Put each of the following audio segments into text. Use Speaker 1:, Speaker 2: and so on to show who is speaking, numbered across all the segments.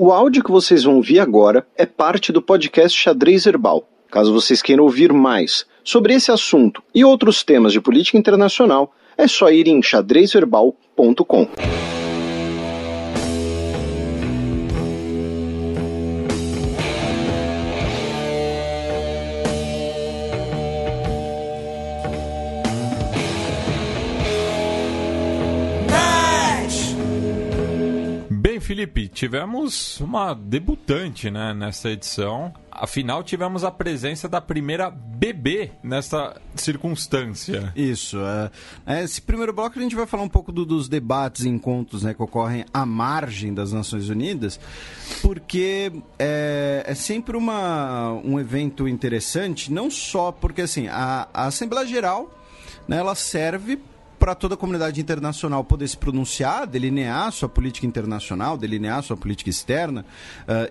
Speaker 1: O áudio que vocês vão ouvir agora é parte do podcast Xadrez Verbal. Caso vocês queiram ouvir mais sobre esse assunto e outros temas de política internacional, é só ir em xadrezverbal.com.
Speaker 2: Felipe, tivemos uma debutante, né, nessa edição. Afinal, tivemos a presença da primeira bebê nessa circunstância.
Speaker 3: Isso. Esse primeiro bloco a gente vai falar um pouco dos debates e encontros, né, que ocorrem à margem das Nações Unidas, porque é sempre um evento interessante, não só porque assim, a Assembleia Geral, né, ela serve para toda a comunidade internacional poder se pronunciar, delinear sua política internacional, delinear sua política externa,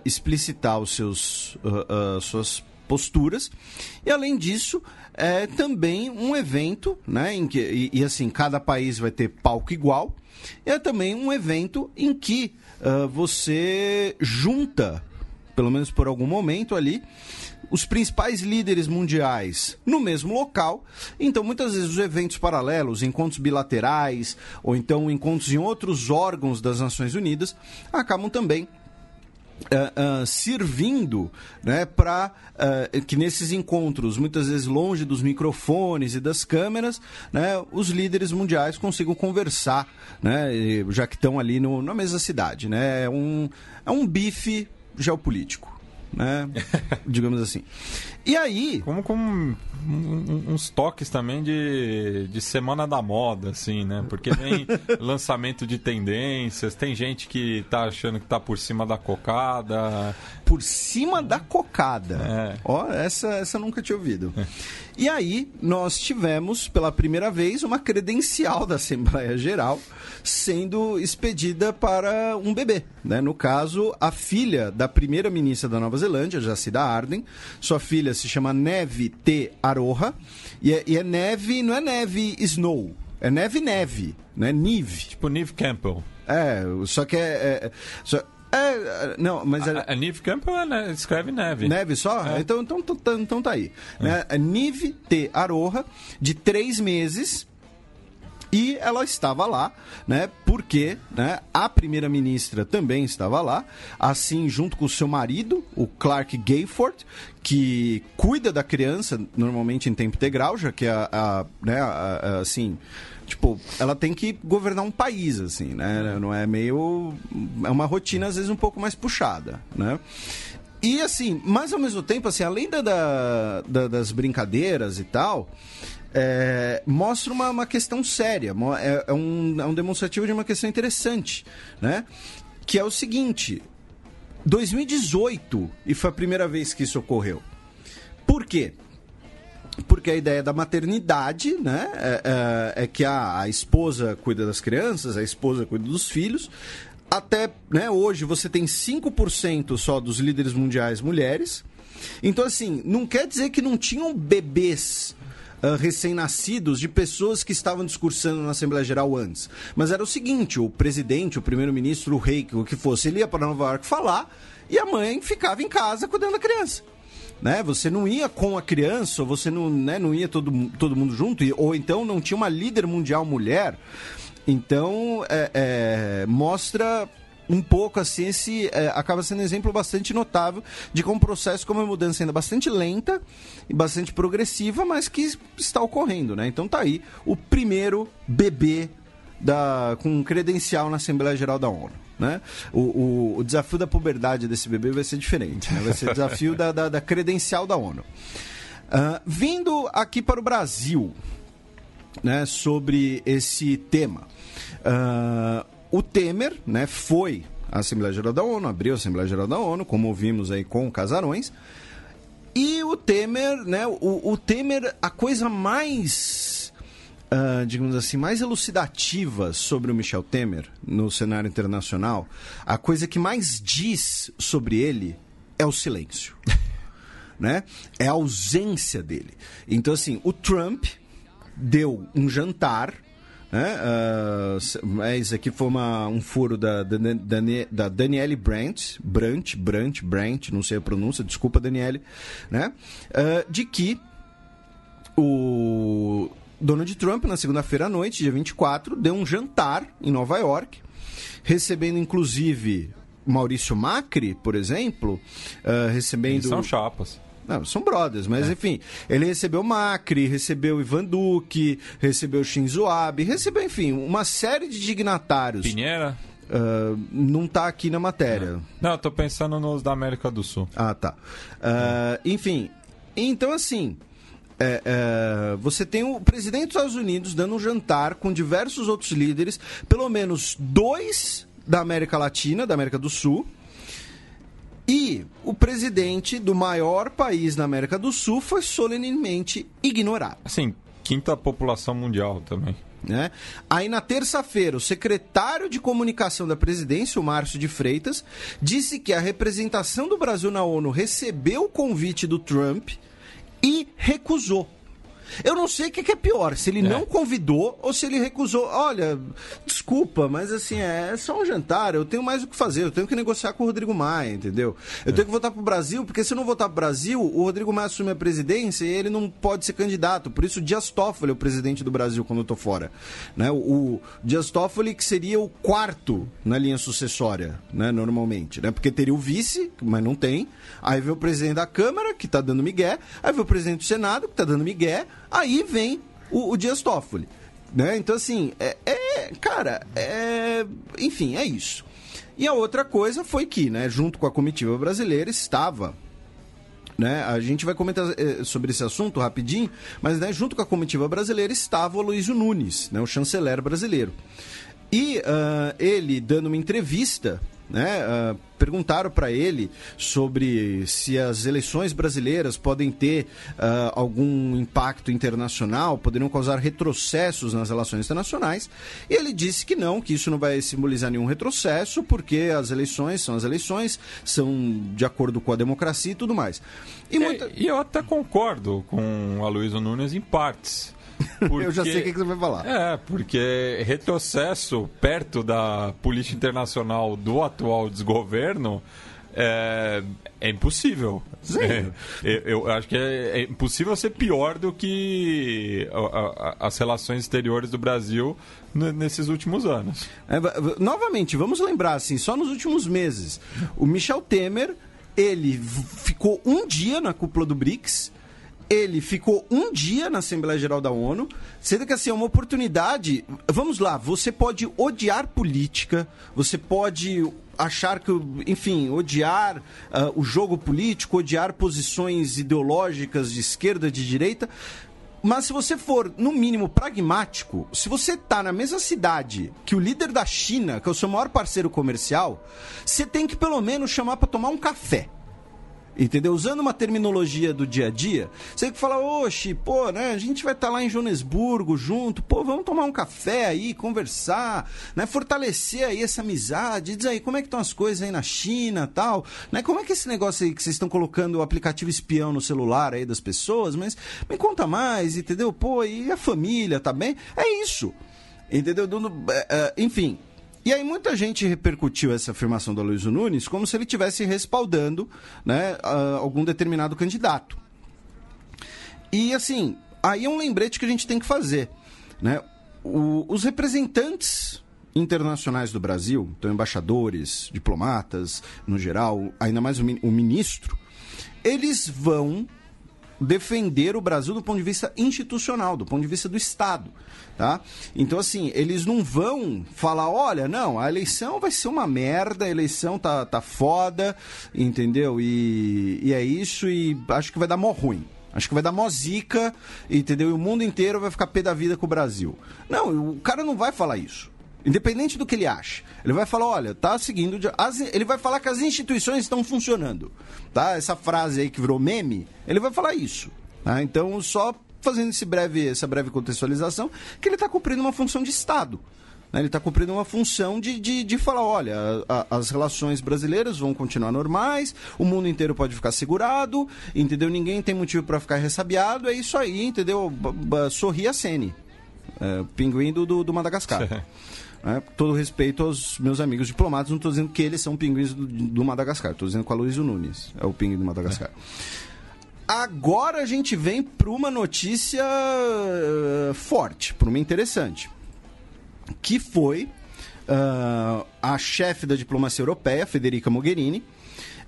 Speaker 3: explicitar suas posturas. E, além disso, é também um evento, né, em que, e assim, cada país vai ter palco igual, e é também um evento em que você junta, pelo menos por algum momento ali, os principais líderes mundiais no mesmo local. Então, muitas vezes, os eventos paralelos, encontros bilaterais, ou então encontros em outros órgãos das Nações Unidas, acabam também servindo, né, para que nesses encontros, muitas vezes longe dos microfones e das câmeras, né, os líderes mundiais consigam conversar, né, já que estão ali na mesma cidade. Né, é um bife geopolítico, né? Digamos assim. E aí...
Speaker 2: Como uns toques também de semana da moda, assim, né? Porque vem lançamento de tendências, tem gente que tá achando que tá por cima da cocada.
Speaker 3: Por cima da cocada.
Speaker 2: É.
Speaker 3: Ó, essa eu nunca tinha ouvido. E aí, nós tivemos, pela primeira vez, uma credencial da Assembleia Geral sendo expedida para um bebê, né? No caso, a filha da primeira-ministra da Nova Zelândia, Jacinda Ardern. Sua filha se chama Neve Te Aroha. E é neve, não é neve snow, é neve, né? Nive.
Speaker 2: Tipo Neve Campbell.
Speaker 3: Só que não, mas
Speaker 2: a Neve Campbell escreve neve.
Speaker 3: Neve só?
Speaker 2: É.
Speaker 3: Então tá aí. Né? A Neve Te Aroha, de 3 meses. E ela estava lá, né, porque, né, a primeira-ministra também estava lá, assim, junto com o seu marido, o Clark Gayford, que cuida da criança, normalmente em tempo integral, já que assim, tipo, ela tem que governar um país, assim, né, não é meio... É uma rotina, às vezes, um pouco mais puxada, né. E, assim, mas ao mesmo tempo, assim, além das brincadeiras e tal... mostra uma questão séria, é um demonstrativo de uma questão interessante, né? Que é o seguinte: 2018, e foi a primeira vez que isso ocorreu. Por quê? Porque a ideia da maternidade, né, é que a esposa cuida das crianças, a esposa cuida dos filhos. Até, né, hoje você tem 5% só dos líderes mundiais mulheres. Então, assim, não quer dizer que não tinham bebês recém-nascidos de pessoas que estavam discursando na Assembleia Geral antes. Mas era o seguinte: o presidente, o primeiro-ministro, o rei, o que fosse, ele ia para Nova York falar e a mãe ficava em casa cuidando da criança. Né? Você não ia com a criança, você não, né, não ia todo mundo junto, ou então não tinha uma líder mundial mulher. Então, mostra... um pouco assim, acaba sendo um exemplo bastante notável de como um processo, como uma mudança ainda bastante lenta e bastante progressiva, mas que está ocorrendo, né? Então tá aí o primeiro bebê com credencial na Assembleia Geral da ONU, né? O desafio da puberdade desse bebê vai ser diferente, né? Vai ser o desafio da credencial da ONU. Vindo aqui para o Brasil, né, sobre esse tema... o Temer, né, foi à Assembleia Geral da ONU, abriu a Assembleia Geral da ONU, como ouvimos aí com o Casarões. E o Temer, né, o Temer, a coisa mais, digamos assim, mais elucidativa sobre o Michel Temer no cenário internacional, a coisa que mais diz sobre ele é o silêncio, né? É a ausência dele. Então, assim, o Trump deu um jantar, Isso aqui foi um furo da Danielle Brandt, não sei a pronúncia, desculpa, Danielle, né? De que o Donald Trump, na segunda-feira à noite, dia 24, deu um jantar em Nova York, recebendo inclusive Maurício Macri, por exemplo, recebendo...
Speaker 2: Eles são chapas.
Speaker 3: Não, são brothers, mas enfim, ele recebeu Macri, recebeu Ivan Duque, recebeu Shinzo Abe, recebeu, enfim, uma série de dignatários.
Speaker 2: Pinheira?
Speaker 3: Não está aqui na matéria.
Speaker 2: Não, eu tô pensando nos da América do Sul.
Speaker 3: Ah, tá. Enfim, então assim, você tem o presidente dos Estados Unidos dando um jantar com diversos outros líderes, pelo menos 2 da América Latina, da América do Sul, e o presidente do maior país na América do Sul foi solenemente ignorado.
Speaker 2: Assim, 5ª população mundial também.
Speaker 3: Né? Aí na terça-feira, o secretário de comunicação da presidência, o Márcio de Freitas, disse que a representação do Brasil na ONU recebeu o convite do Trump e recusou. Eu não sei o que é pior, se ele não convidou ou se ele recusou. Olha, desculpa, mas assim, é só um jantar, eu tenho mais o que fazer, eu tenho que negociar com o Rodrigo Maia, entendeu? Eu tenho que voltar pro Brasil, porque se eu não voltar pro Brasil, o Rodrigo Maia assume a presidência e ele não pode ser candidato. Por isso o Dias Toffoli é o presidente do Brasil quando eu tô fora. Né? O Dias Toffoli, que seria o 4º na linha sucessória, né? Normalmente, né? Porque teria o vice, mas não tem. Aí vem o presidente da Câmara, que tá dando migué. Aí vem o presidente do Senado, que tá dando migué. Aí vem o Dias Toffoli, né? Então, assim, enfim, é isso. E a outra coisa foi que, né, junto com a comitiva brasileira estava, né, a gente vai comentar sobre esse assunto rapidinho, mas, né, junto com a comitiva brasileira estava o Aloysio Nunes, né, o chanceler brasileiro. E ele, dando uma entrevista, né, perguntaram para ele sobre se as eleições brasileiras podem ter algum impacto internacional, poderiam causar retrocessos nas relações internacionais, e ele disse que não, que isso não vai simbolizar nenhum retrocesso, porque as eleições, são de acordo com a democracia e tudo mais.
Speaker 2: E eu até concordo com o Aloysio Nunes em partes. Porque,
Speaker 3: eu já sei o que você vai falar.
Speaker 2: Porque retrocesso perto da política internacional do atual desgoverno é impossível.
Speaker 3: Sim.
Speaker 2: Eu acho que é impossível ser pior do que as relações exteriores do Brasil nesses últimos anos.
Speaker 3: Novamente, vamos lembrar, assim, só nos últimos meses, o Michel Temer, ele ficou um dia na cúpula do BRICS. Ele ficou um dia na Assembleia Geral da ONU, sendo que assim, é uma oportunidade. Vamos lá, você pode odiar política, você pode achar que, enfim, odiar o jogo político, odiar posições ideológicas de esquerda, de direita. Mas se você for, no mínimo, pragmático, se você está na mesma cidade que o líder da China, que é o seu maior parceiro comercial, você tem que pelo menos chamar para tomar um café. Entendeu? Usando uma terminologia do dia a dia, você tem que falar, oxe, pô, né, a gente vai estar lá em Joanesburgo junto, pô, vamos tomar um café aí, conversar, né, fortalecer aí essa amizade, diz aí, como é que estão as coisas aí na China e tal, né, como é que esse negócio aí que vocês estão colocando o aplicativo espião no celular aí das pessoas, mas me conta mais, entendeu? Pô, e a família, tá bem? É isso, entendeu? Enfim... E aí muita gente repercutiu essa afirmação do Aloysio Nunes como se ele estivesse respaldando, né, algum determinado candidato. E assim, aí é um lembrete que a gente tem que fazer, né? Os representantes internacionais do Brasil, então embaixadores, diplomatas, no geral, ainda mais o ministro, eles vão defender o Brasil do ponto de vista institucional, do ponto de vista do Estado, tá? Então, assim, eles não vão falar, olha, não, a eleição vai ser uma merda, a eleição tá foda, entendeu? E é isso, e acho que vai dar mó ruim. Acho que vai dar mó zica, entendeu? E o mundo inteiro vai ficar pé da vida com o Brasil. Não, o cara não vai falar isso. Independente do que ele acha. Ele vai falar, olha, tá seguindo... Ele vai falar que as instituições estão funcionando. Tá? Essa frase aí que virou meme, ele vai falar isso. Tá? Então, só fazendo essa breve contextualização, que ele está cumprindo uma função de Estado. Né? Ele está cumprindo uma função de falar, olha, as relações brasileiras vão continuar normais, o mundo inteiro pode ficar segurado, entendeu? Ninguém tem motivo para ficar ressabiado, é isso aí, entendeu? Sorri a cene. Pinguim do Madagascar. Todo respeito aos meus amigos diplomatas, não estou dizendo que eles são pinguins do Madagascar, estou dizendo que o Aloysio Nunes é o pinguim do Madagascar. Agora a gente vem para uma notícia forte, para uma interessante, que foi a chefe da diplomacia europeia, Federica Mogherini.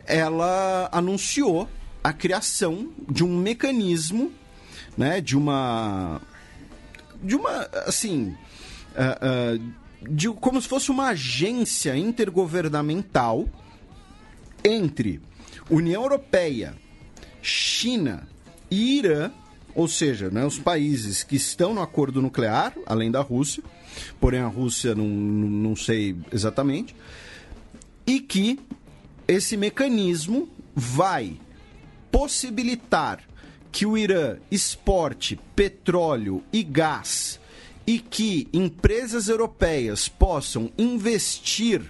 Speaker 3: Ela anunciou a criação de um mecanismo, né, de como se fosse uma agência intergovernamental entre União Europeia, China e Irã, ou seja, né, os países que estão no acordo nuclear, além da Rússia, porém a Rússia não sei exatamente, e que esse mecanismo vai possibilitar que o Irã exporte petróleo e gás e que empresas europeias possam investir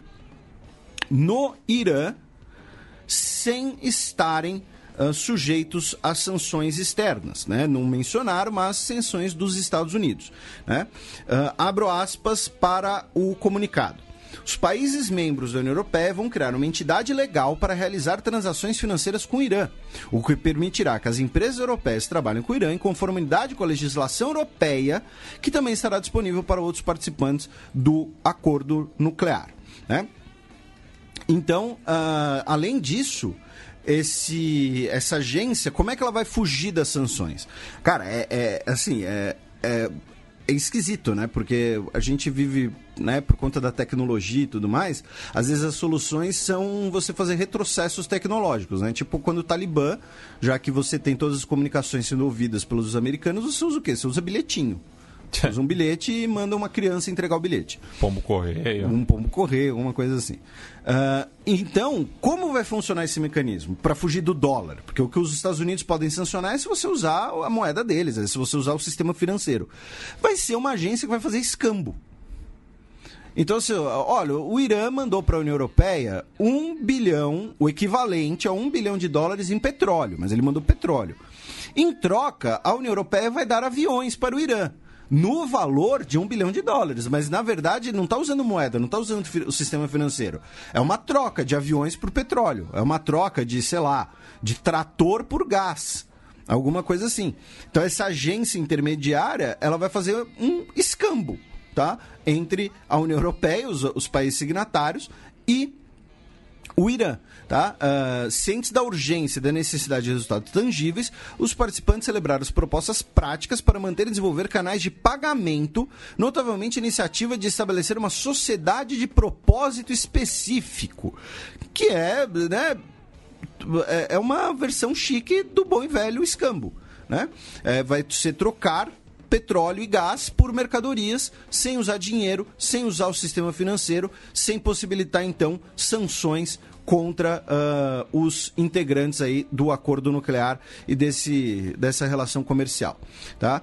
Speaker 3: no Irã sem estarem sujeitos a sanções externas, né? Não mencionaram, mas sanções dos Estados Unidos, né? Abro aspas para o comunicado. Os países membros da União Europeia vão criar uma entidade legal para realizar transações financeiras com o Irã, o que permitirá que as empresas europeias trabalhem com o Irã em conformidade com a legislação europeia, que também estará disponível para outros participantes do acordo nuclear, né? Então, além disso, essa agência, como é que ela vai fugir das sanções? Cara, é esquisito, né? Porque a gente vive, né, por conta da tecnologia e tudo mais, às vezes as soluções são você fazer retrocessos tecnológicos, né? Tipo quando o Talibã, já que você tem todas as comunicações sendo ouvidas pelos americanos, você usa o quê? Você usa bilhetinho. Você usa um bilhete e manda uma criança entregar o bilhete.
Speaker 2: Pombo correio.
Speaker 3: Um pombo correio, alguma coisa assim. Então, como vai funcionar esse mecanismo? Para fugir do dólar. Porque o que os Estados Unidos podem sancionar é se você usar a moeda deles, é se você usar o sistema financeiro. Vai ser uma agência que vai fazer escambo. Então, olha, o Irã mandou para a União Europeia 1 bilhão, o equivalente a $1 bilhão em petróleo, mas ele mandou petróleo. Em troca, a União Europeia vai dar aviões para o Irã, no valor de $1 bilhão, mas na verdade não está usando moeda, não está usando o sistema financeiro. É uma troca de aviões por petróleo, é uma troca de, sei lá, de trator por gás, alguma coisa assim. Então essa agência intermediária, ela vai fazer um escambo, tá? Entre a União Europeia, os países signatários, e o Irã. Tá? Cientes da urgência e da necessidade de resultados tangíveis, os participantes celebraram as propostas práticas para manter e desenvolver canais de pagamento, notavelmente a iniciativa de estabelecer uma sociedade de propósito específico, que né, é uma versão chique do bom e velho escambo, né? Vai ser trocar petróleo e gás por mercadorias, sem usar dinheiro, sem usar o sistema financeiro, sem possibilitar, então, sanções contra os integrantes aí do acordo nuclear e dessa relação comercial, tá?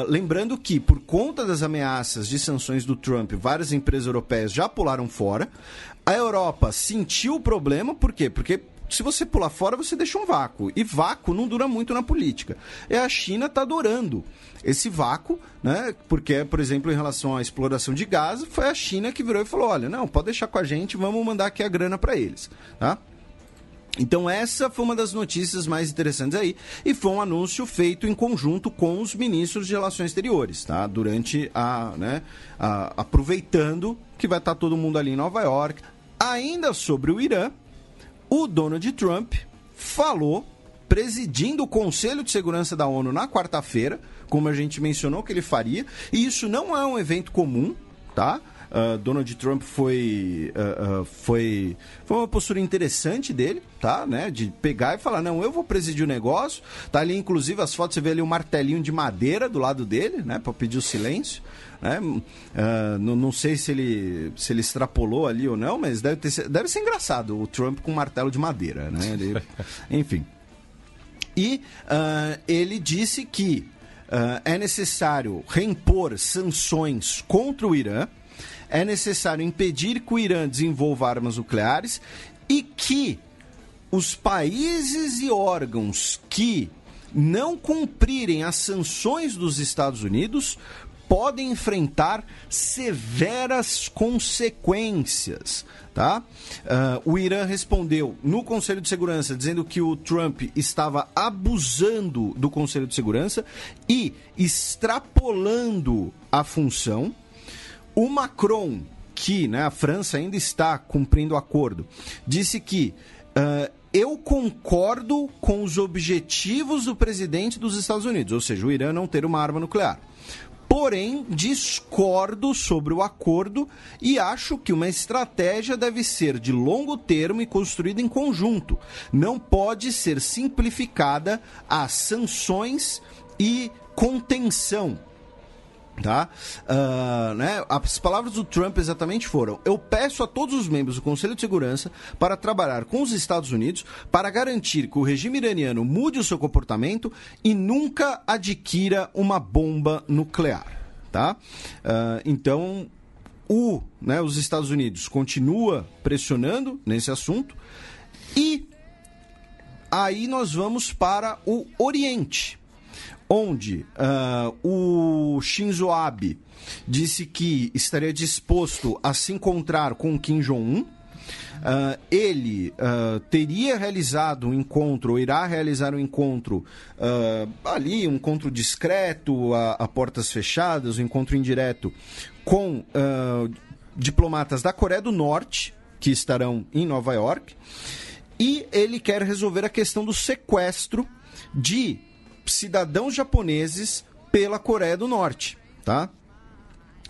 Speaker 3: Lembrando que, por conta das ameaças de sanções do Trump, várias empresas europeias já pularam fora. A Europa sentiu o problema, por quê? Porque se você pular fora, você deixa um vácuo. E vácuo não dura muito na política. E a China está adorando esse vácuo, né? Porque, por exemplo, em relação à exploração de gás, foi a China que virou e falou, olha, não, pode deixar com a gente, vamos mandar aqui a grana para eles, tá? Então essa foi uma das notícias mais interessantes aí, e foi um anúncio feito em conjunto com os ministros de Relações Exteriores, tá? Durante aproveitando que vai estar todo mundo ali em Nova York. Ainda sobre o Irã, o Donald Trump falou, presidindo o Conselho de Segurança da ONU na quarta-feira, como a gente mencionou que ele faria, e isso não é um evento comum, tá? Donald Trump foi uma postura interessante dele, tá? Né? De pegar e falar, não, eu vou presidir o negócio. Tá ali, inclusive, as fotos, você vê ali um martelinho de madeira do lado dele, né? Para pedir o silêncio. Né? Não sei se ele extrapolou ali ou não, mas deve ser engraçado o Trump com um martelo de madeira, né? Enfim. E ele disse que é necessário reimpor sanções contra o Irã, é necessário impedir que o Irã desenvolva armas nucleares e que os países e órgãos que não cumprirem as sanções dos Estados Unidos podem enfrentar severas consequências. Tá? O Irã respondeu no Conselho de Segurança dizendo que o Trump estava abusando do Conselho de Segurança e extrapolando a função. O Macron, que, né, a França ainda está cumprindo o acordo, disse que eu concordo com os objetivos do presidente dos Estados Unidos, ou seja, o Irã não ter uma arma nuclear. Porém, discordo sobre o acordo e acho que uma estratégia deve ser de longo termo e construída em conjunto. Não pode ser simplificada a sanções e contenção. Tá? Né? As palavras do Trump exatamente foram: eu peço a todos os membros do Conselho de Segurança para trabalhar com os Estados Unidos para garantir que o regime iraniano mude o seu comportamento e nunca adquira uma bomba nuclear. Tá? Então, os Estados Unidos continua pressionando nesse assunto e aí nós vamos para o Oriente, onde o Shinzo Abe disse que estaria disposto a se encontrar com Kim Jong-un. Ele teria realizado um encontro, ou irá realizar um encontro ali, um encontro discreto, a portas fechadas, um encontro indireto com diplomatas da Coreia do Norte, que estarão em Nova York, e ele quer resolver a questão do sequestro de cidadãos japoneses pela Coreia do Norte, tá?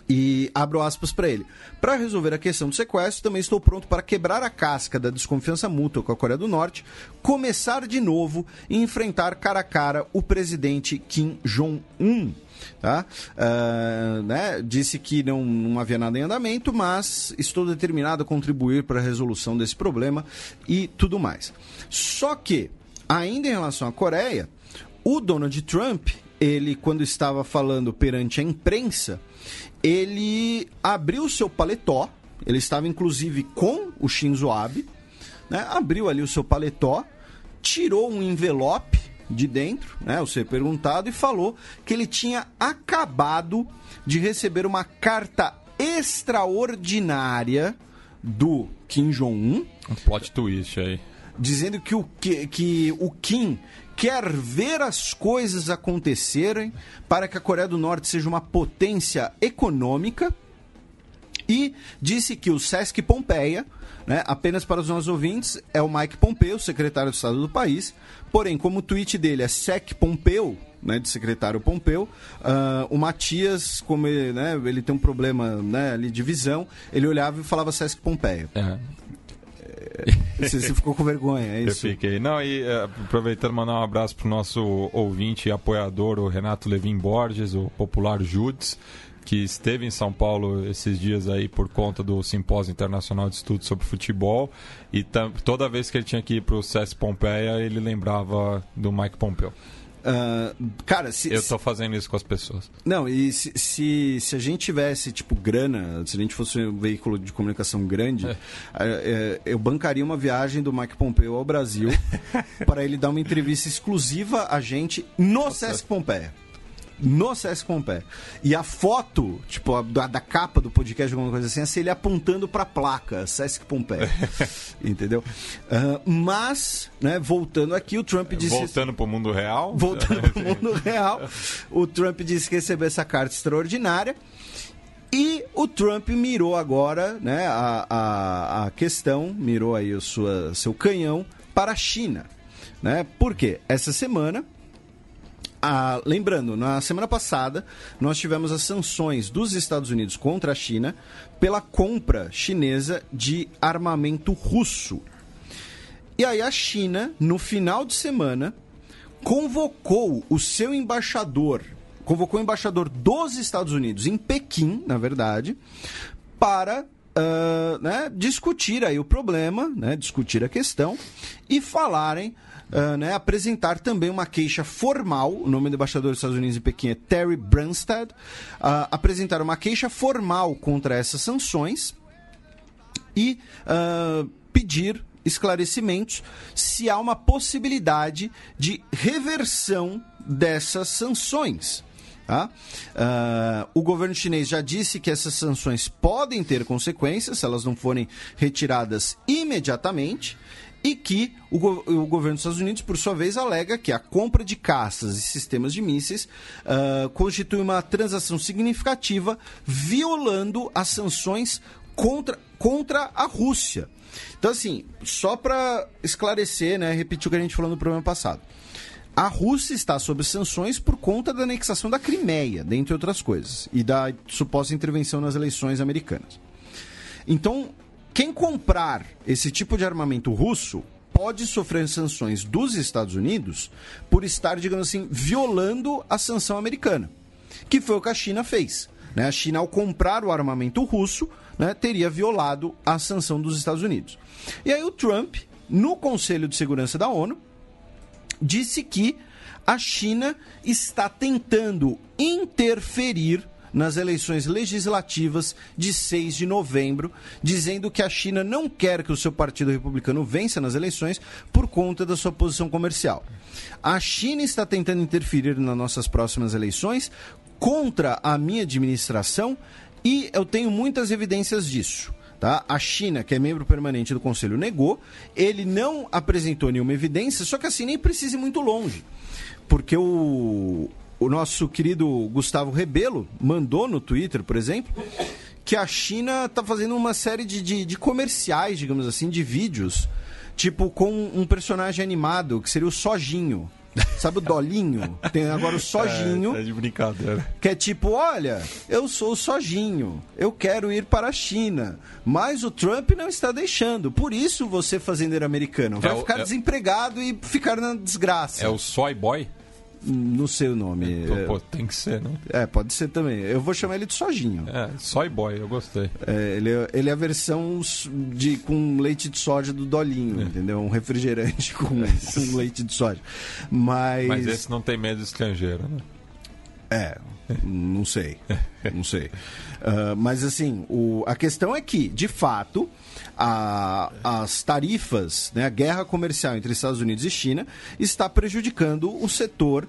Speaker 3: E abro aspas para ele: para resolver a questão do sequestro, também estou pronto para quebrar a casca da desconfiança mútua com a Coreia do Norte, começar de novo e enfrentar cara a cara o presidente Kim Jong-un. Tá? Né? Disse que não havia nada em andamento, mas estou determinado a contribuir para a resolução desse problema e tudo mais. Só que, ainda em relação à Coreia, o Donald Trump, ele, quando estava falando perante a imprensa, ele abriu o seu paletó, ele estava inclusive com o Shinzo Abe, né? Abriu ali o seu paletó, tirou um envelope de dentro, né, ao ser perguntado, e falou que ele tinha acabado de receber uma carta extraordinária do Kim Jong-un.
Speaker 2: Um plot twist aí.
Speaker 3: Dizendo que o Kim quer ver as coisas acontecerem para que a Coreia do Norte seja uma potência econômica, e disse que o Sesc Pompeia, né, apenas para os nossos ouvintes, é o Mike Pompeo, secretário de Estado do país, porém, como o tweet dele é Sec Pompeo, né, de secretário Pompeu, o Matias, como ele, né, ele tem um problema, né, ali de visão, ele olhava e falava Sesc Pompeia. Você ficou com vergonha, é isso?
Speaker 2: Eu fiquei. Não, e aproveitando, mandar um abraço pro nosso ouvinte e apoiador, o Renato Levin Borges, o popular Judes, que esteve em São Paulo esses dias aí por conta do Simpósio Internacional de Estudos sobre Futebol, e toda vez que ele tinha que ir pro Sesc Pompeia, ele lembrava do Mike Pompeo.
Speaker 3: Cara,
Speaker 2: eu tô fazendo isso com as pessoas.
Speaker 3: Não, e se a gente tivesse, tipo, grana, se a gente fosse um veículo de comunicação grande, eu bancaria uma viagem do Mike Pompeo ao Brasil para ele dar uma entrevista exclusiva a gente no Sesc Pompeia. No Sesc Pompeia. E a foto, tipo, da capa do podcast, alguma coisa assim, é se ele apontando pra placa, Sesc Pompeia. Entendeu? Mas, né, voltando aqui, o Trump disse...
Speaker 2: Voltando pro mundo real?
Speaker 3: Voltando pro mundo real, o Trump disse que recebeu essa carta extraordinária. E o Trump mirou agora, né, a questão, mirou aí seu canhão para a China. Né? Por quê? Essa semana... lembrando, na semana passada, nós tivemos as sanções dos Estados Unidos contra a China pela compra chinesa de armamento russo. E aí a China, no final de semana, convocou o embaixador dos Estados Unidos em Pequim, na verdade, para né, discutir aí o problema, né, discutir a questão e falarem... né, apresentar também uma queixa formal. O nome do embaixador dos Estados Unidos em Pequim é Terry Branstad. Apresentar uma queixa formal contra essas sanções e pedir esclarecimentos se há uma possibilidade de reversão dessas sanções. Tá? O governo chinês já disse que essas sanções podem ter consequências se elas não forem retiradas imediatamente, e que o governo dos Estados Unidos, por sua vez, alega que a compra de caças e sistemas de mísseis constitui uma transação significativa, violando as sanções contra a Rússia. Então, assim, só para esclarecer, né, repetir o que a gente falou no programa passado. A Rússia está sob sanções por conta da anexação da Crimeia, dentre outras coisas, e da suposta intervenção nas eleições americanas. Então, quem comprar esse tipo de armamento russo pode sofrer sanções dos Estados Unidos por estar, digamos assim, violando a sanção americana, que foi o que a China fez. A China, ao comprar o armamento russo, né, teria violado a sanção dos Estados Unidos. E aí o Trump, no Conselho de Segurança da ONU, disse que a China está tentando interferir nas eleições legislativas de 6 de novembro, dizendo que a China não quer que o seu partido republicano vença nas eleições por conta da sua posição comercial. A China está tentando interferir nas nossas próximas eleições contra a minha administração e eu tenho muitas evidências disso. Tá? A China, que é membro permanente do Conselho, negou. Ele não apresentou nenhuma evidência, só que assim nem precisa ir muito longe. Porque o nosso querido Gustavo Rebelo mandou no Twitter, por exemplo, que a China está fazendo uma série de comerciais, digamos assim, de vídeos, tipo com um personagem animado, que seria o Sojinho. Sabe o Dolinho? Tem agora o Sojinho.
Speaker 2: É de brincadeira.
Speaker 3: Que é tipo, olha, eu sou o Sojinho, eu quero ir para a China, mas o Trump não está deixando. Por isso você, fazendeiro americano, vai ficar desempregado e ficar na desgraça.
Speaker 2: É o Soy Boy?
Speaker 3: Não sei o nome.
Speaker 2: Então, pô, tem que ser, né?
Speaker 3: Pode ser também. Eu vou chamar ele de Sojinho.
Speaker 2: Soy Boy, eu gostei.
Speaker 3: Ele é a versão com leite de soja do Dolinho, entendeu? Um refrigerante com leite de soja. Mas
Speaker 2: esse não tem medo de estrangeiro, né?
Speaker 3: Não sei. Não sei. Mas assim, a questão é que, de fato, as tarifas, né, a guerra comercial entre Estados Unidos e China está prejudicando o setor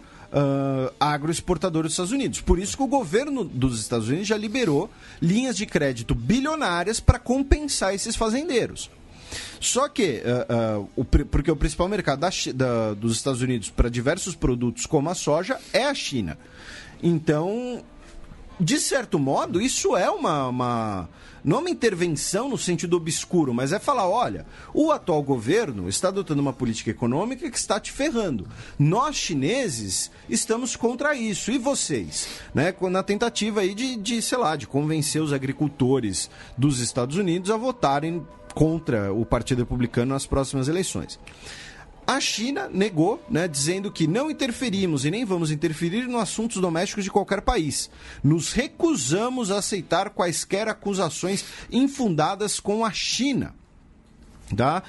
Speaker 3: agroexportador dos Estados Unidos. Por isso que o governo dos Estados Unidos já liberou linhas de crédito bilionárias para compensar esses fazendeiros. Só que, porque o principal mercado dos Estados Unidos para diversos produtos como a soja é a China. Então, de certo modo, isso é não uma intervenção no sentido obscuro, mas é falar, olha, o atual governo está adotando uma política econômica que está te ferrando. Nós, chineses, estamos contra isso. E vocês? Né? Na tentativa aí de convencer os agricultores dos Estados Unidos a votarem contra o Partido Republicano nas próximas eleições. A China negou, né, dizendo que não interferimos e nem vamos interferir nos assuntos domésticos de qualquer país. Nos recusamos a aceitar quaisquer acusações infundadas com a China. Tá?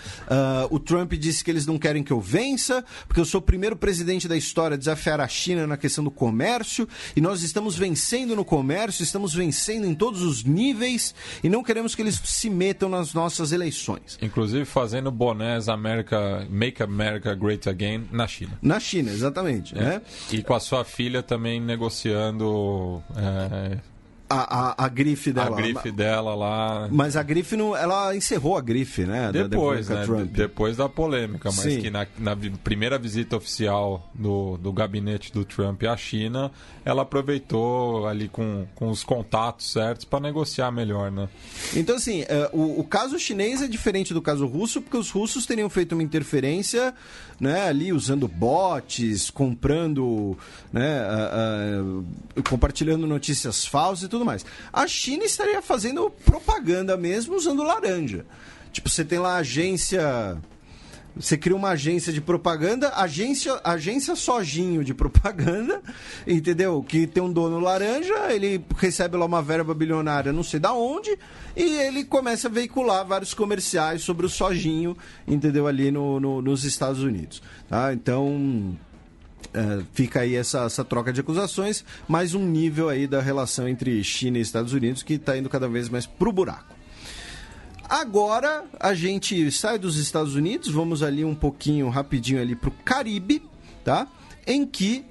Speaker 3: O Trump disse que eles não querem que eu vença, porque eu sou o primeiro presidente da história a desafiar a China na questão do comércio, e nós estamos vencendo no comércio, estamos vencendo em todos os níveis, e não queremos que eles se metam nas nossas eleições.
Speaker 2: Inclusive fazendo bonés Make America Great Again na China.
Speaker 3: Na China, exatamente. Né?
Speaker 2: E com a sua filha também negociando...
Speaker 3: A grife dela.
Speaker 2: A grife dela lá.
Speaker 3: Mas a grife não. Ela encerrou a grife, né?
Speaker 2: Depois, né?
Speaker 3: Trump.
Speaker 2: Depois da polêmica. Mas
Speaker 3: Sim.
Speaker 2: que na primeira visita oficial do gabinete do Trump à China, ela aproveitou ali com os contatos certos para negociar melhor, né?
Speaker 3: Então, assim, o caso chinês é diferente do caso russo, porque os russos teriam feito uma interferência, né, ali usando bots, comprando, né, compartilhando notícias falsas e tudo mais. A China estaria fazendo propaganda mesmo usando laranja. Tipo, você tem lá a agência... Você cria uma agência de propaganda, agência Sojinho de propaganda, entendeu? Que tem um dono laranja, ele recebe lá uma verba bilionária não sei da onde, e ele começa a veicular vários comerciais sobre o Sojinho, entendeu? Ali nos Estados Unidos. Tá? Então... fica aí essa troca de acusações, mais um nível aí da relação entre China e Estados Unidos que está indo cada vez mais pro buraco. Agora a gente sai dos Estados Unidos, vamos ali um pouquinho rapidinho ali pro Caribe, tá? Em que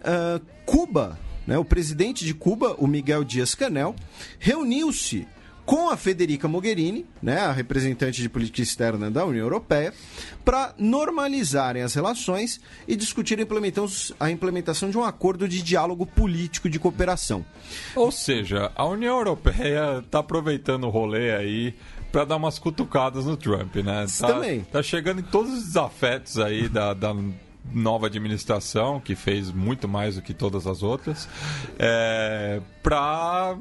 Speaker 3: Cuba né, o presidente de Cuba, o Miguel Díaz-Canel, reuniu-se com a Federica Mogherini, né, a representante de política externa da União Europeia, para normalizarem as relações e discutir a implementação de um acordo de diálogo político de cooperação.
Speaker 2: Ou seja, a União Europeia está aproveitando o rolê aí para dar umas cutucadas no Trump, né?
Speaker 3: Também.
Speaker 2: Tá chegando em todos os desafetos aí da nova administração, que fez muito mais do que todas as outras, para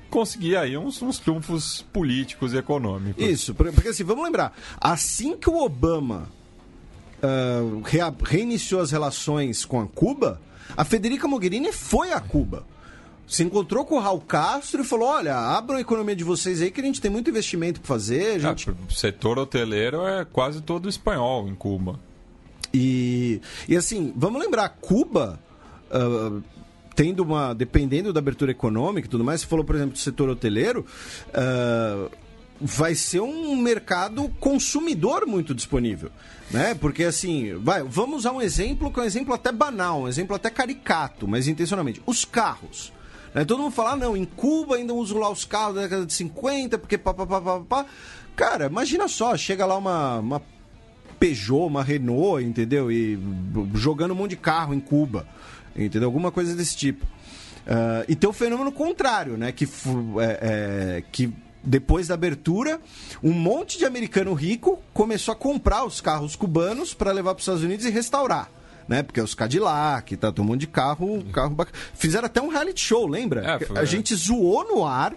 Speaker 2: conseguir aí uns triunfos políticos e econômicos.
Speaker 3: Isso, porque assim, vamos lembrar, assim que o Obama reiniciou as relações com a Cuba, a Federica Mogherini foi a Cuba. Se encontrou com o Raul Castro e falou, olha, abram a economia de vocês aí que a gente tem muito investimento para fazer.
Speaker 2: O setor hoteleiro é quase todo espanhol em Cuba.
Speaker 3: E assim, vamos lembrar, Cuba... dependendo da abertura econômica e tudo mais, você falou, por exemplo, do setor hoteleiro, vai ser um mercado consumidor muito disponível, né? Porque assim, vamos usar um exemplo que é um exemplo até banal, um exemplo até caricato, mas intencionalmente. Os carros. Né? Todo mundo fala, não, em Cuba ainda usam lá os carros da década de 50, porque pá. Cara, imagina só, chega lá uma Peugeot, uma Renault, entendeu? E jogando um monte de carro em Cuba. Entendeu? Alguma coisa desse tipo. E tem o fenômeno contrário, né? Que depois da abertura, um monte de americano rico começou a comprar os carros cubanos para levar para os Estados Unidos e restaurar. Né? Porque os Cadillac, tá, todo mundo de carro bacana. Fizeram até um reality show, lembra? A gente zoou no ar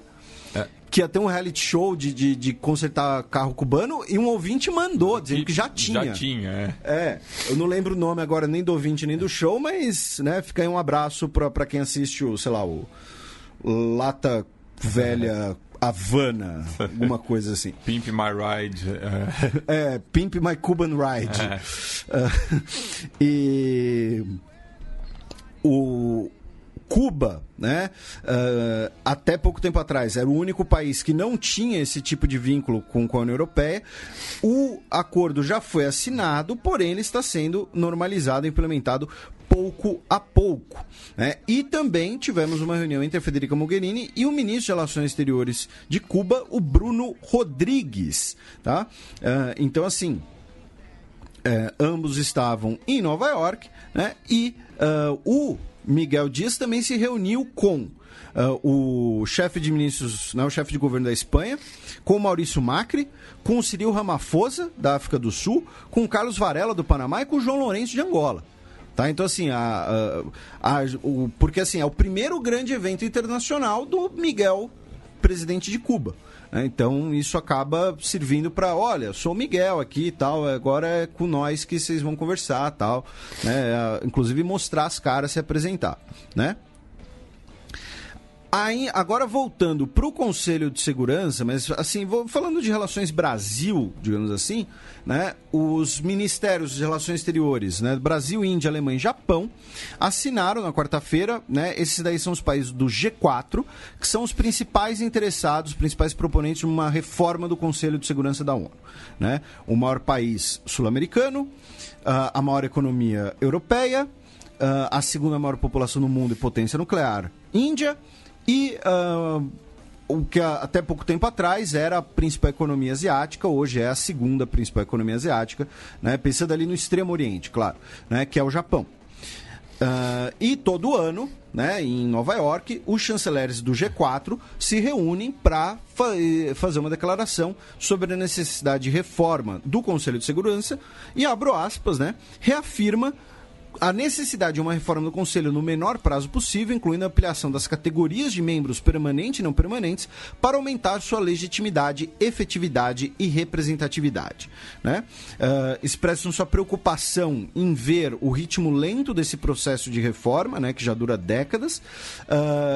Speaker 3: que ia ter um reality show de consertar carro cubano e um ouvinte mandou, dizendo que já tinha.
Speaker 2: Já tinha,
Speaker 3: eu não lembro o nome agora nem do ouvinte nem do show, mas né, fica aí um abraço pra quem assiste o Lata Velha Havana, alguma coisa assim.
Speaker 2: Pimp My Ride.
Speaker 3: Pimp My Cuban Ride. E o Cuba, né, até pouco tempo atrás, era o único país que não tinha esse tipo de vínculo com a União Europeia. O acordo já foi assinado, porém ele está sendo normalizado e implementado pouco a pouco. Né? E também tivemos uma reunião entre a Federica Mogherini e o ministro de Relações Exteriores de Cuba, o Bruno Rodrigues. Tá? Então, assim, ambos estavam em Nova York, né? E o Miguel Díaz também se reuniu com o chefe de ministros, né, o chefe de governo da Espanha, com o Maurício Macri, com o Cyril Ramaphosa, da África do Sul, com o Carlos Varela, do Panamá, e com o João Lourenço, de Angola. Tá? Então, assim, porque assim, é o primeiro grande evento internacional do Miguel, presidente de Cuba. Então isso acaba servindo para, olha, sou o Miguel aqui e tal, agora é com nós que vocês vão conversar tal, né? Inclusive mostrar as caras, se apresentar, né? Aí, agora voltando para o Conselho de Segurança, mas assim, falando de relações Brasil, digamos assim, né, os ministérios de relações exteriores, né, Brasil, Índia, Alemanha e Japão, assinaram na quarta-feira, né, esses daí são os países do G4, que são os principais interessados, os principais proponentes de uma reforma do Conselho de Segurança da ONU. Né? O maior país sul-americano, a maior economia europeia, a segunda maior população do mundo e potência nuclear, Índia, e o que até pouco tempo atrás era a principal economia asiática, hoje é a segunda principal economia asiática, né? Pensando ali no Extremo Oriente, claro, né? Que é o Japão. E todo ano, né, em Nova York, os chanceleres do G4 se reúnem para fazer uma declaração sobre a necessidade de reforma do Conselho de Segurança e, abro aspas, né, reafirma a necessidade de uma reforma do Conselho no menor prazo possível, incluindo a ampliação das categorias de membros permanentes e não permanentes, para aumentar sua legitimidade, efetividade e representatividade. Né? Expressam sua preocupação em ver o ritmo lento desse processo de reforma, né, que já dura décadas.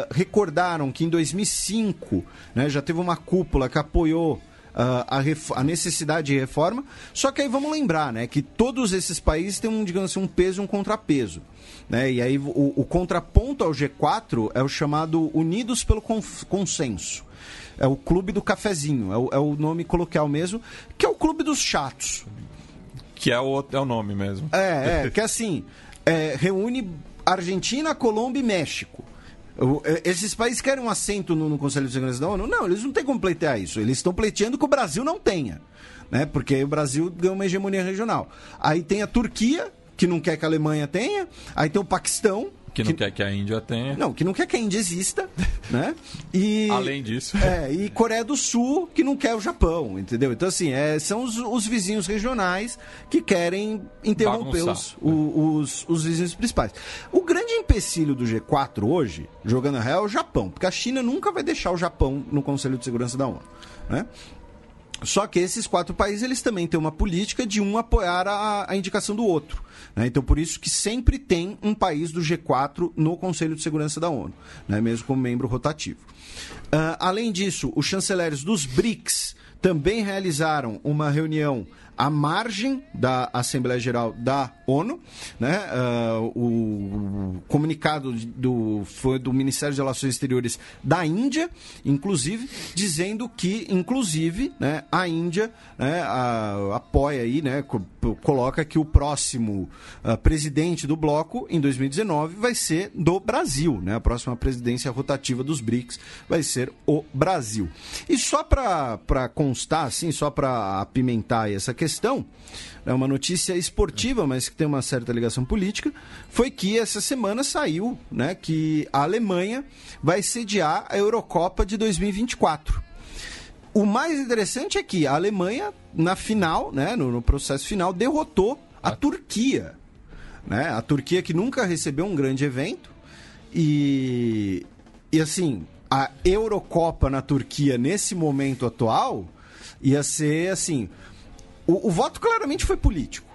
Speaker 3: Recordaram que em 2005, né, já teve uma cúpula que apoiou a necessidade de reforma, só que aí vamos lembrar, né, que todos esses países têm digamos assim, um peso e um contrapeso, né, e aí o contraponto ao G4 é o chamado Unidos pelo Consenso, é o clube do cafezinho, é o nome coloquial mesmo, que é o clube dos chatos.
Speaker 2: Que é o nome mesmo.
Speaker 3: Que assim, reúne Argentina, Colômbia e México. Esses países querem um assento no Conselho de Segurança da ONU? Não, eles não têm como pleitear isso. Eles estão pleiteando que o Brasil não tenha, né? Porque aí o Brasil ganha uma hegemonia regional. Aí tem a Turquia, que não quer que a Alemanha tenha. Aí tem o Paquistão,
Speaker 2: que não quer que a Índia tenha.
Speaker 3: Não, que não quer que a Índia exista, né? E,
Speaker 2: além disso.
Speaker 3: E Coreia do Sul, que não quer o Japão, entendeu? Então, assim, são os vizinhos regionais que querem interromper os vizinhos principais. O grande empecilho do G4 hoje, jogando a real, é o Japão, porque a China nunca vai deixar o Japão no Conselho de Segurança da ONU, né? Só que esses 4 países, eles também têm uma política de um apoiar a indicação do outro, né? Então, por isso que sempre tem um país do G4 no Conselho de Segurança da ONU, né? Mesmo como membro rotativo. Além disso, os chanceleres dos BRICS também realizaram uma reunião à margem da Assembleia Geral da ONU, né? O comunicado foi do Ministério de Relações Exteriores da Índia, inclusive, dizendo que, inclusive, né, a Índia, né, apoia aí, né, coloca que o próximo presidente do bloco, em 2019, vai ser do Brasil, né? A próxima presidência rotativa dos BRICS vai ser o Brasil. E só para constar, assim, só para apimentar essa questão, é uma notícia esportiva, mas que tem uma certa ligação política, foi que essa semana saiu, né, que a Alemanha vai sediar a Eurocopa de 2024. O mais interessante é que a Alemanha, na final, né, no processo final, derrotou a Turquia, né? A Turquia que nunca recebeu um grande evento e assim, a Eurocopa na Turquia nesse momento atual ia ser assim, o voto claramente foi político,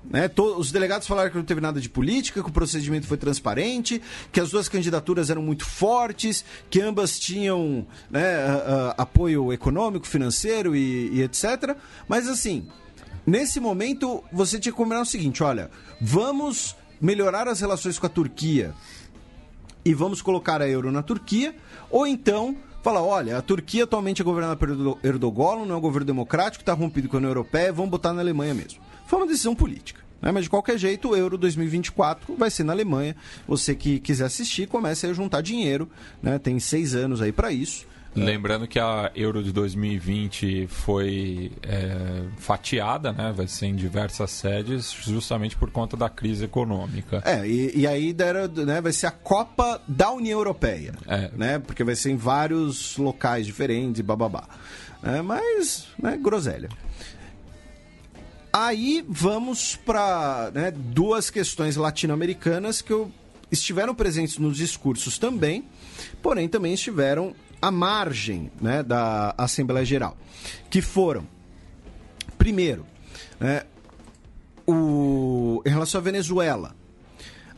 Speaker 3: né? Os delegados falaram que não teve nada de política, que o procedimento foi transparente, que as duas candidaturas eram muito fortes, que ambas tinham, né, apoio econômico, financeiro e etc. Mas assim, nesse momento você tinha que combinar o seguinte: olha, vamos melhorar as relações com a Turquia e vamos colocar a euro na Turquia, ou então fala, olha, a Turquia atualmente é governada por Erdogan, não é um governo democrático, está rompido com a União Europeia, vamos botar na Alemanha mesmo. Foi uma decisão política, né? Mas de qualquer jeito, o Euro 2024 vai ser na Alemanha. Você que quiser assistir, comece a juntar dinheiro, né? Tem 6 anos aí para isso.
Speaker 2: Lembrando que a Euro de 2020 foi fatiada, né? Vai ser em diversas sedes, justamente por conta da crise econômica.
Speaker 3: E aí né, vai ser a Copa da União Europeia, né? Porque vai ser em vários locais diferentes e bababá. Mas, né, groselha. Aí vamos para, né, 2 questões latino-americanas que estiveram presentes nos discursos também, porém também estiveram à margem, né, da Assembleia Geral, que foram, primeiro, né, em relação à Venezuela,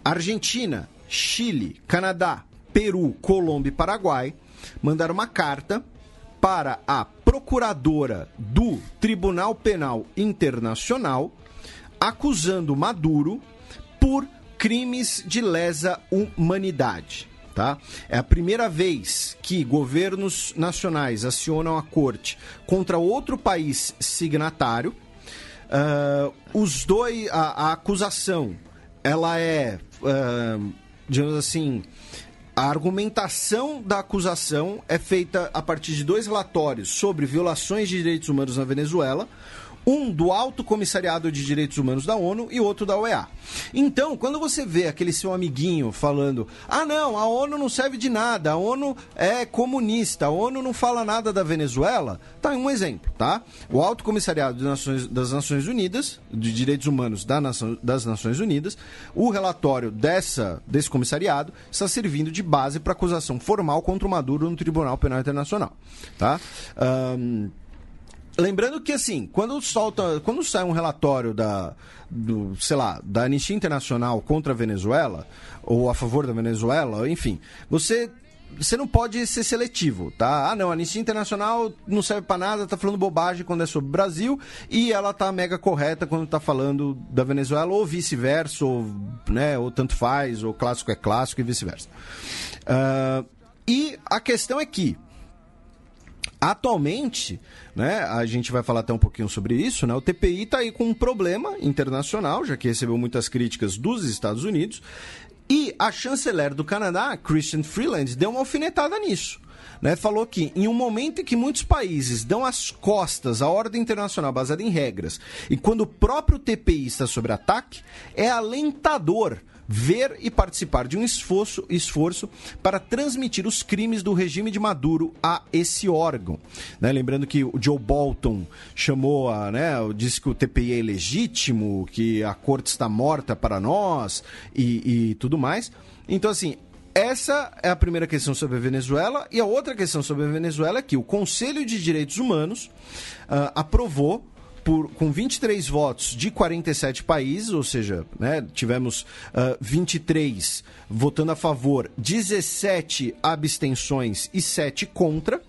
Speaker 3: Argentina, Chile, Canadá, Peru, Colômbia e Paraguai mandaram uma carta para a procuradora do Tribunal Penal Internacional acusando Maduro por crimes de lesa humanidade. Tá? É a primeira vez que governos nacionais acionam a corte contra outro país signatário. A acusação, ela digamos assim, a argumentação da acusação é feita a partir de 2 relatórios sobre violações de direitos humanos na Venezuela, um do Alto Comissariado de Direitos Humanos da ONU e outro da OEA. Então, quando você vê aquele seu amiguinho falando, não, a ONU não serve de nada, a ONU é comunista, a ONU não fala nada da Venezuela, tá um exemplo, tá? O Alto Comissariado das Nações Unidas, de Direitos Humanos das Nações Unidas, o relatório desse comissariado está servindo de base para acusação formal contra o Maduro no Tribunal Penal Internacional, tá? Lembrando que, assim, quando sai um relatório da Anistia Internacional contra a Venezuela, ou a favor da Venezuela, enfim, você não pode ser seletivo, tá? Não, a Anistia Internacional não serve pra nada, tá falando bobagem quando é sobre o Brasil, e ela tá mega correta quando tá falando da Venezuela, ou vice-versa, ou tanto faz, ou clássico é clássico e vice-versa. E a questão é que, atualmente, né, a gente vai falar até um pouquinho sobre isso, né, o TPI está aí com um problema internacional, já que recebeu muitas críticas dos Estados Unidos, E a chanceler do Canadá, Chrystia Freeland, deu uma alfinetada nisso. Né, falou que em um momento em que muitos países dão as costas à ordem internacional baseada em regras e quando o próprio TPI está sob ataque, é alentador ver e participar de um esforço para transmitir os crimes do regime de Maduro a esse órgão. Né, lembrando que o Joe Bolton chamou, disse que o TPI é ilegítimo, que a corte está morta para nós e tudo mais. Então, assim, essa é a primeira questão sobre a Venezuela. E a outra questão sobre a Venezuela é que o Conselho de Direitos Humanos aprovou, com 23 votos de 47 países, ou seja, né, tivemos 23 votando a favor, 17 abstenções e 7 contra,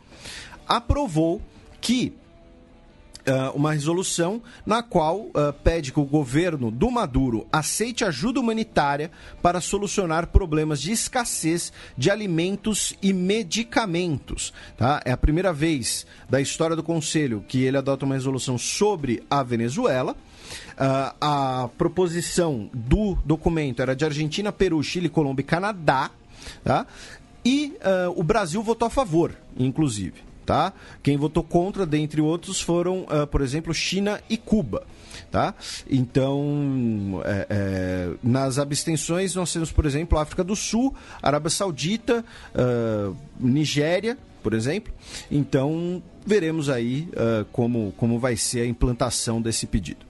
Speaker 3: aprovou que uma resolução na qual pede que o governo do Maduro aceite ajuda humanitária para solucionar problemas de escassez de alimentos e medicamentos. Tá? É a primeira vez da história do Conselho que ele adota uma resolução sobre a Venezuela. A proposição do documento era de Argentina, Peru, Chile, Colômbia e Canadá. Tá? E o Brasil votou a favor, inclusive. Tá? Quem votou contra, dentre outros, foram, por exemplo, China e Cuba. Tá? Então, nas abstenções, nós temos, por exemplo, África do Sul, Arábia Saudita, Nigéria, por exemplo. Então, veremos aí como vai ser a implantação desse pedido.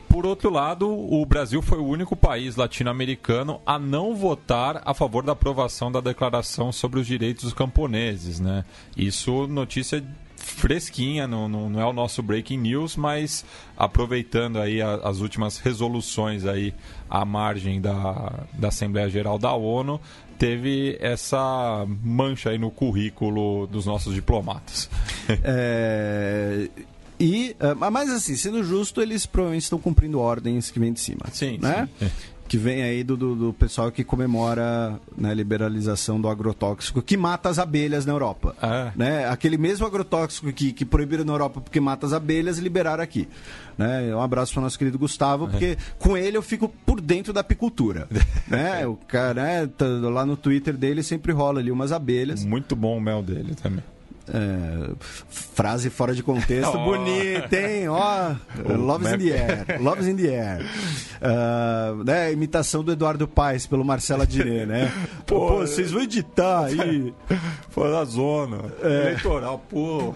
Speaker 2: Por outro lado, o Brasil foi o único país latino-americano a não votar a favor da aprovação da Declaração sobre os Direitos dos Camponeses, né? Isso, notícia fresquinha, não é o nosso breaking news, mas aproveitando aí as últimas resoluções aí à margem da Assembleia Geral da ONU, teve essa mancha aí no currículo dos nossos diplomatas.
Speaker 3: Mas assim, sendo justo, eles provavelmente estão cumprindo ordens que vêm de cima.
Speaker 2: Sim,
Speaker 3: né?
Speaker 2: Sim.
Speaker 3: Que vem aí do pessoal que comemora, né, a liberalização do agrotóxico que mata as abelhas na Europa. Né? Aquele mesmo agrotóxico que proibiram na Europa porque mata as abelhas, liberaram aqui. Né? Um abraço para o nosso querido Gustavo, porque com ele eu fico por dentro da apicultura. Né? O cara, né, lá no Twitter dele sempre rola ali umas abelhas.
Speaker 2: Muito bom o mel dele também.
Speaker 3: Frase fora de contexto, bonita, hein? Love's in the air. Love's in the air. Né? Imitação do Eduardo Paes pelo Marcelo Adnet, né? Pô, vocês vão editar aí.
Speaker 2: Fora da zona. Eleitoral, pô.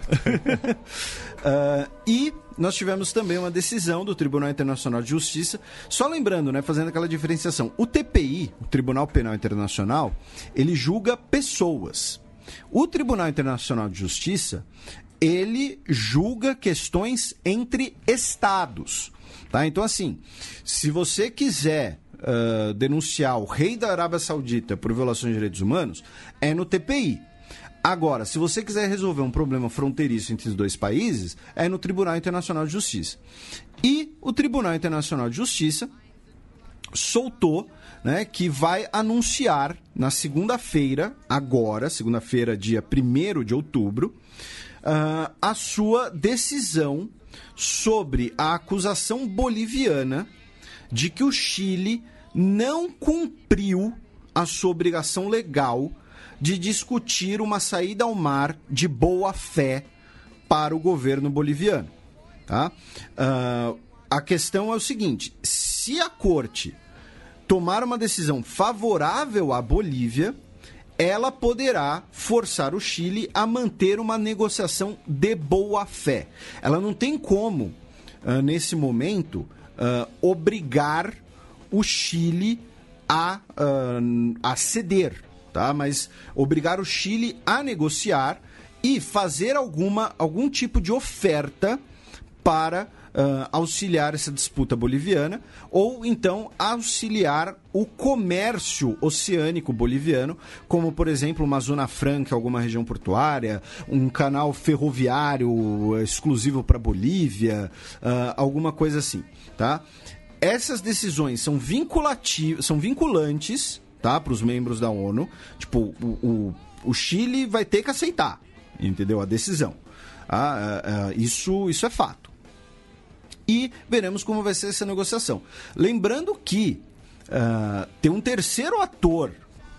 Speaker 3: E nós tivemos também uma decisão do Tribunal Internacional de Justiça, só lembrando, né, fazendo aquela diferenciação. O TPI, o Tribunal Penal Internacional, ele julga pessoas. O Tribunal Internacional de Justiça, ele julga questões entre estados. Tá? Então, assim, se você quiser denunciar o rei da Arábia Saudita por violações de direitos humanos, é no TPI. Agora, se você quiser resolver um problema fronteiriço entre os dois países, é no Tribunal Internacional de Justiça. E o Tribunal Internacional de Justiça soltou, né, que vai anunciar na segunda-feira, agora, segunda-feira, dia 1º de outubro, a sua decisão sobre a acusação boliviana de que o Chile não cumpriu a sua obrigação legal de discutir uma saída ao mar de boa-fé para o governo boliviano. Tá? A questão é o seguinte: se a corte tomar uma decisão favorável à Bolívia, ela poderá forçar o Chile a manter uma negociação de boa-fé. Ela não tem como, nesse momento, obrigar o Chile a ceder, tá? Mas obrigar o Chile a negociar e fazer algum tipo de oferta para auxiliar essa disputa boliviana, ou então auxiliar o comércio oceânico boliviano, como, por exemplo, uma zona franca, alguma região portuária, um canal ferroviário exclusivo para a Bolívia, alguma coisa assim, tá? Essas decisões são vinculantes, tá, para os membros da ONU. Tipo, o Chile vai ter que aceitar, entendeu? A decisão. Isso é fato. E veremos como vai ser essa negociação. Lembrando que tem um terceiro ator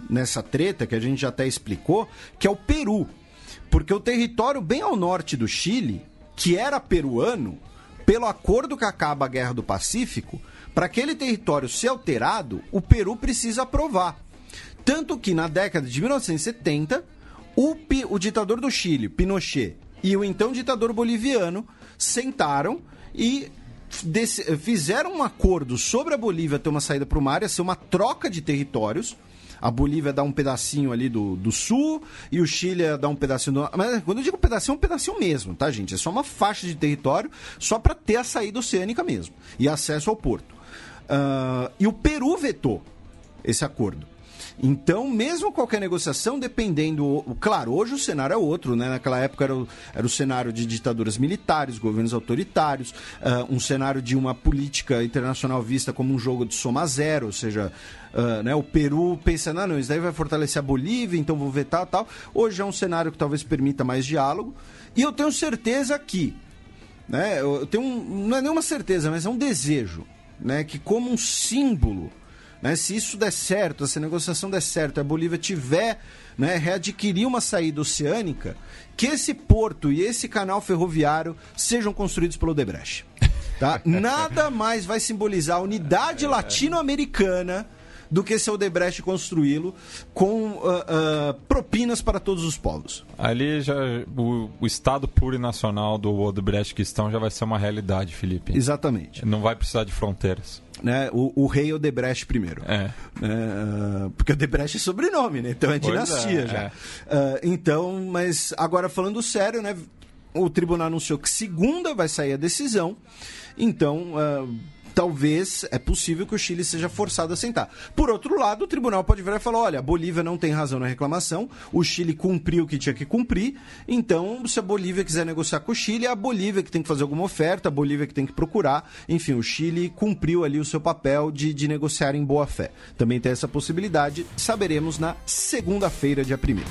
Speaker 3: nessa treta, que a gente já até explicou, que é o Peru. Porque o território bem ao norte do Chile, que era peruano, pelo acordo que acaba a Guerra do Pacífico, para aquele território ser alterado, o Peru precisa aprovar. Tanto que na década de 1970, o ditador do Chile, Pinochet, e o então ditador boliviano sentaram e fizeram um acordo sobre a Bolívia ter uma saída para o mar, ia ser uma troca de territórios. A Bolívia dá um pedacinho ali do sul e o Chile dá um pedacinho do... Mas quando eu digo pedacinho, é um pedacinho mesmo, tá, gente? É só uma faixa de território só para ter a saída oceânica mesmo e acesso ao porto. E o Peru vetou esse acordo. Então, mesmo qualquer negociação, dependendo... Claro, hoje o cenário é outro, né? Naquela época era o cenário de ditaduras militares, governos autoritários, um cenário de uma política internacional vista como um jogo de soma zero, ou seja, né, o Peru pensando, não, isso daí vai fortalecer a Bolívia, então vou vetar e tal. Hoje é um cenário que talvez permita mais diálogo. E eu tenho certeza que, né, não é nenhuma certeza, mas é um desejo, né, que como um símbolo, né, se isso der certo, se a negociação der certo, a Bolívia tiver, né, readquirir uma saída oceânica, que esse porto e esse canal ferroviário sejam construídos pelo Odebrecht. Tá? Nada mais vai simbolizar a unidade latino-americana do que esse Odebrecht construí-lo com propinas para todos os povos.
Speaker 2: Ali já o Estado plurinacional do Odebrecht Quistão já vai ser uma realidade, Felipe.
Speaker 3: Exatamente.
Speaker 2: Não vai precisar de fronteiras.
Speaker 3: Né, o rei Odebrecht primeiro. Porque Odebrecht é sobrenome, né? Então é dinastia já. Então, mas agora falando sério, né? O tribunal anunciou que segunda vai sair a decisão. Então, talvez é possível que o Chile seja forçado a sentar. Por outro lado, o tribunal pode virar e falar, olha, a Bolívia não tem razão na reclamação, o Chile cumpriu o que tinha que cumprir, então se a Bolívia quiser negociar com o Chile, é a Bolívia que tem que fazer alguma oferta, a Bolívia que tem que procurar, enfim, o Chile cumpriu ali o seu papel de negociar em boa fé. Também tem essa possibilidade, saberemos na segunda-feira, dia 1º.